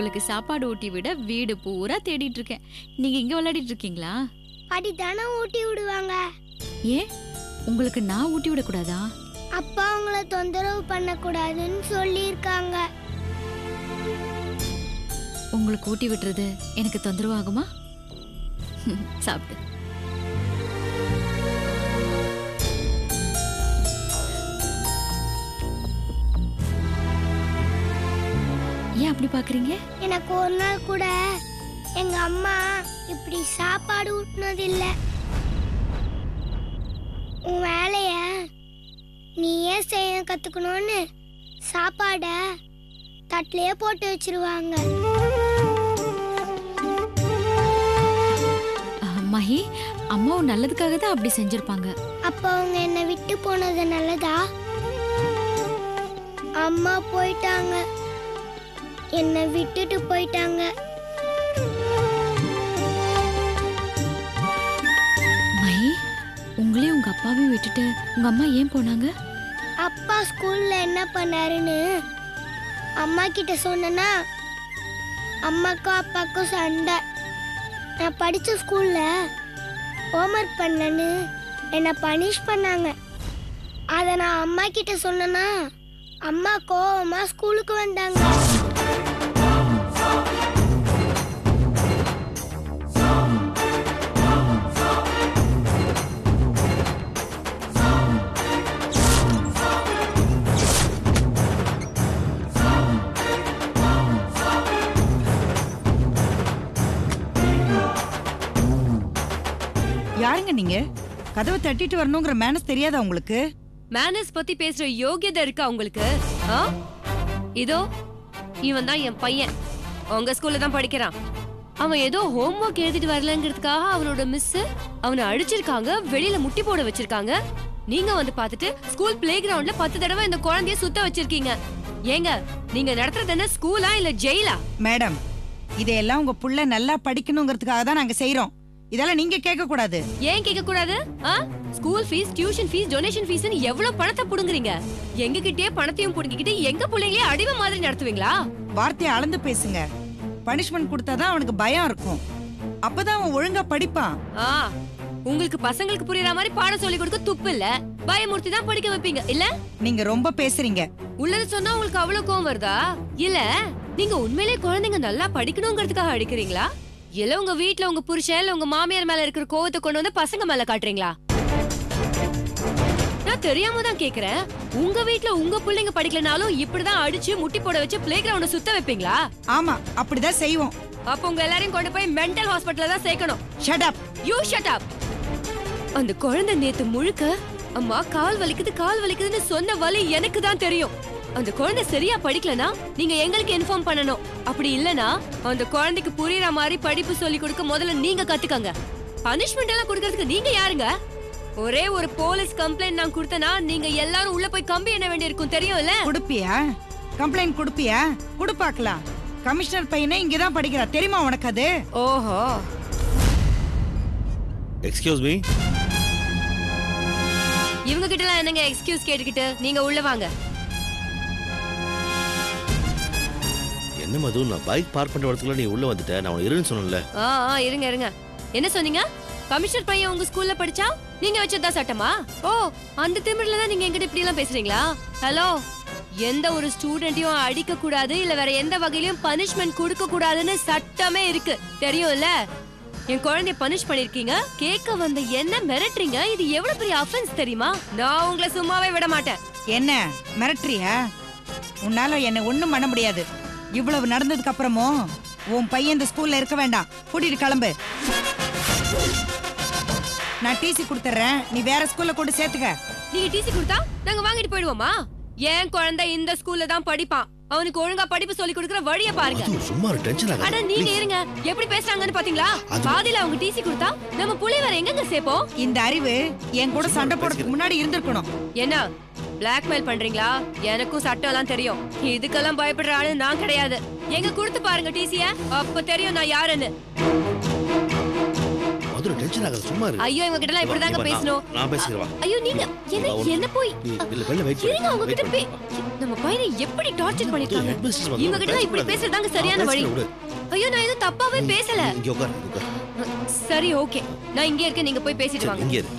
உங்களுக்கு சாப்பாடு ஊட்டி விட வீடு பூரா தேடிட்டு இருக்கேன். நீங்க இங்க விளையாடிட்டு இருக்கீங்களா? பாட்டி தானே ஊட்டி விடுவாங்க. ஏன் உங்களுக்கு நான் ஊட்டி விட கூடாதா? அப்பா உங்களை தொந்தரவு பண்ணக்கூடாதுன்னு சொல்லியிருக்காங்க. உங்களுக்கு ஊட்டி விட்டுறது எனக்கு தொந்தரவு ஆகுமா? சாப்பிட்டு. ஏன் அப்படி பாக்குறீங்க? எனக்கு ஒரு நாள் கூட எங்க அம்மா இப்படி சாப்பாடு ஊட்டினதில்லை. உன் வேலைய நீ ஏன் செய்ய கத்துக்கணும்னு சாப்பாட தட்டிலேயே போட்டு வச்சிருவாங்க. மஹி, அம்மா நல்லதுக்காக தான் அப்படி செஞ்சிருப்பாங்க. அப்ப அவங்க என்னை விட்டு போனது நல்லதா? அம்மா போயிட்டாங்க, என்னை விட்டுட்டு போயிட்டாங்க. மஹி, உங்களையும் உங்க அப்பாவையும் விட்டுட்டு உங்க அம்மா ஏன் போனாங்க? அப்பா ஸ்கூல்ல என்ன பண்ணாருன்னு அம்மா கிட்ட சொன்னா அம்மாக்கும் அப்பாக்கும் சண்டை. நான் படிச்ச ஸ்கூல்ல ஹோம்ஒர்க் பண்ணலன்னு என்னை பனிஷ் பண்ணாங்க. அதை நான் அம்மா கிட்ட சொன்னா அம்மா கோவமா ஸ்கூலுக்கு வந்தாங்க. யாருங்க நீங்க? கதவை தட்டிட்டு வரணுங்கிற மேனஸ் தெரியாதா உங்களுக்கு? மேனஸ் பத்தி பேசுற யோகியதை இருக்கா உங்களுக்கு? இதோ இவன் தான் என் பையன், உங்க ஸ்கூல்ல தான் படிக்கிறான். அவன் ஏதோ ஹோம்ஒர்க் எழுதிட்டு வரலங்கிறதுக்காக அவனோட மிஸ் அவனை அடிச்சிருக்காங்க, வெளியில முட்டி போட வச்சிருக்காங்க. நீங்க வந்து பாத்துட்டு ஸ்கூல் பிளே கிரவுண்ட்ல 10 தடவை இந்த குழந்தைய சுத்த வச்சிருக்கீங்க. ஏங்க, நீங்க நடத்துறது என்ன ஸ்கூலா இல்ல ஜெயிலா? மேடம், இதையெல்லாம் உங்க புள்ள நல்லா படிக்கணுங்கிறதுக்காக தான் நாங்க செய்யறோம். இதெல்லாம் நீங்க கேட்க கூடாது. ஏன் கேட்க கூடாது? School fees, tuition fees, donation ஃபீஸ்னு எவ்வளவு பணத்தை புடுங்குறீங்க. எங்க கிட்டே பணத்தையும் புடுங்கிக்கிட்டு எங்க பிள்ளைங்களே அடிமை மாதிரி நடத்துவீங்களா? வார்த்தையை அளந்து பேசுங்க. பனிஷ்மெண்ட் கொடுத்தாதான் அவனுக்கு பயம் இருக்கும். அப்பதான் அவன் ஒழுங்கா படிப்பான். உங்களுக்கு பசங்களுக்கு புரியற மாதிரி பாடம் சொல்லி கொடுக்க துப்பு இல்ல, பயமுறுத்தி தான் படிக்க வைப்பீங்க இல்ல? நீங்க ரொம்ப பேசுறீங்க. உள்ளது சொன்னா உங்களுக்கு அவ்வளவு கோவம் வருதா? இல்ல நீங்க உண்மையிலே குழந்தைங்க நல்லா படிக்கணுங்கிறதுக்காக அடிக்கிறீங்களா? இல்ல உங்க வீட்டுல உங்க புருஷன் இல்ல உங்க மாமியார் மேல இருக்கிற கோவத்தை கொண்டு வந்து பசங்க மேல காட்டுறீங்களா? நான் தெரியாம தான் கேக்குறேன். உங்க வீட்டுல உங்க பிள்ளைங்க படிக்கலனாலும் இப்படிதான் அடிச்சு முட்டி போட வச்சு பிளே கிரவுண்ட சுத்த வைப்பீங்களா? ஆமா, அப்படிதான் செய்வோம். அப்ப உங்க எல்லாரையும் கொண்டு போய் மென்டல் ஹாஸ்பிடல்ல தான் சேர்க்கணும். Shut up. You shut up. அந்த குழந்தை நேத்து முழுக்க அம்மா கால் வலிக்குதுன்னு சொன்ன வலி எனக்கு தான் தெரியும். அந்த குழந்தை சரியா படிக்கலனா நீங்க எங்களுக்கு இன்ஃபார்ம் பண்ணணும். அப்படி இல்லனா அந்த குழந்தைக்கு புரியற மாதிரி படிப்பு சொல்லி கொடுக்க முதல்ல நீங்க கத்துக்கங்க. பனிஷ்மெண்ட் எல்லாம் கொடுக்கிறதுக்கு நீங்க யாருங்க? ஒரே ஒரு போலீஸ் கம்ப்ளைண்ட் நான் கொடுத்தனா நீங்க எல்லாரும் உள்ள போய் கம்பி எண்ண வேண்டியிருக்கும், தெரியும்ல? குடுப்பியா? கம்ப்ளைண்ட் குடுப்பியா? குடு பார்க்கலாம். கமிஷனர் பையனே இங்க தான் படிக்கிறா, தெரியுமா உனக்கு அது? ஓஹோ. Excuse me. இவங்க கிட்ட எல்லாம் என்னங்க எக்ஸ்கியூஸ் கேட்டுக்கிட்டு? நீங்க உள்ள வாங்க. என்ன மது, நான் பைக் பார்க் பண்ற இடத்துல நீ உள்ள வந்துட்ட. நான் உனக்கு இருன்னு சொன்னேன்ல. இருங்க. என்ன சொன்னீங்க? கமிஷனர் பையன் உங்க ஸ்கூல்ல படிச்சா நீங்க வச்சதா சட்டமா? ஓ, அந்த திமிர்ல தான் நீங்க எங்கிட்ட இப்படி எல்லாம் பேசுறீங்களா? ஹலோ, எந்த ஒரு ஸ்டூடெண்ட்டையும் அடிக்க கூடாது இல்ல வேற எந்த வகையிலயும் பனிஷ்மெண்ட் கொடுக்க கூடாதுன்னு சட்டமே இருக்கு, தெரியும்ல? என் குழந்தைய பனிஷ் பண்ணிருக்கீங்க, கேட்க வந்த என்ன மிரட்டுறீங்க? இது எவ்வளவு பெரிய அஃபென்ஸ் தெரியுமா? நான் உங்களை சும்மாவே விட மாட்டேன். என்ன மிரட்டுறியா? உன்னால என்ன ஒண்ணும் பண்ண முடியாது. இவ்வளவு நடந்ததுக்கு அப்புறமும் உன் பையன் இந்த ஸ்கூல்ல இருக்க வேண்டாம். கூட்டிட்டு கிளம்பு. நான் டிசி கொடுத்துறேன், நீ வேற ஸ்கூல்ல கொண்டு சேர்த்துக்க. நீங்க டிசி கொடுத்தா நாங்க வாங்கிட்டு போயிடுவோமா? என் குழந்தை இந்த ஸ்கூல்ல தான் படிப்பான். அவனுக்கு ஒழுங்கா படிப்பு சொல்லி கொடுக்கிற வழிய பாருங்க. சும்மா டென்ஷன் ஆகாத. அட நீங்க இருங்க, எப்படி பேசுறாங்கன்னு பாத்தீங்களா? பாதியில அவங்க டிசி கொடுத்தா நம்ம புள்ளை வேற எங்கங்க சேப்போம்? இந்த அறிவு என் கூட சண்டை போடுறதுக்கு முன்னாடி இருந்திருக்கணும். என்ன பிளாக்மெயில் பண்றீங்களா? எனக்கும் சட்டம் எல்லாம் தெரியும். இதுக்கெல்லாம் பயப்படுற ஆளு நான் கிடையாது. எங்க கொடுத்து பாருங்க டிசிய, அப்ப தெரியும் நான் யாருன்னு. மதுரை டென்ஷன் ஆகாத சும்மா இரு ஐயோ இவங்க கிட்ட எல்லாம் இப்படிதாங்க இங்க வா, பேசணும். நான் பேசிக்கிறேன் வா. ஐயோ நீங்க என்ன போய் நீ இல்ல வெளில வெயிட் இருங்க அவங்க கிட்ட பண்ணு நம்ம பையனை எப்படி டார்ச்சர் பண்ணிருக்காங்க. headmistress வந்து இவங்க கிட்ட எல்லாம் இப்படி பேசுறதாங்க சரியான வழி. ஐயோ நான் எதுவும் தப்பாவே பேசல. இங்க உட்கார் சரி ஓகே நான் இங்கே இருக்கேன், நீங்க போய் பேசிட்டு வாங்க. இங்க இரு